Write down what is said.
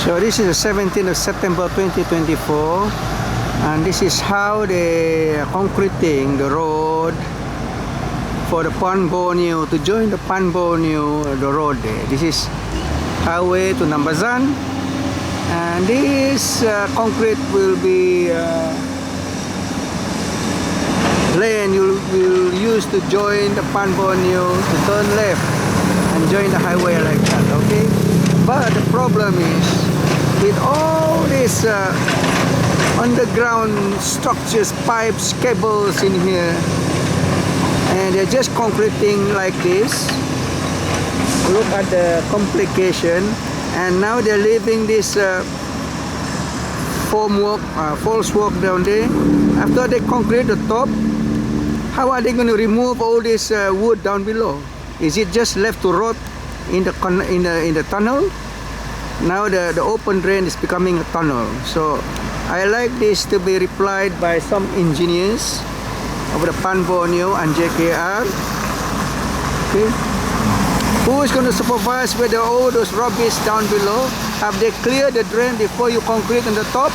So this is the 17th of September 2024, and this is how they are concreting the road for the Borneo to join the Borneo, the road there. This is highway to Nambazan, and this concrete will be lane you will use to join the Borneo to turn left and join the highway like that. Okay, but the problem is with all these underground structures, pipes, cables in here, and they're just concreting like this. Look at the complication. And now they're leaving this false walk down there. After they concrete the top, how are they going to remove all this wood down below? Is it just left to rot in the tunnel? Now the open drain is becoming a tunnel. So I like this to be replied by some engineers of the Borneo and JKR. Okay, who is going to supervise whether all those rubbish down below, have they cleared the drain before you concrete on the top?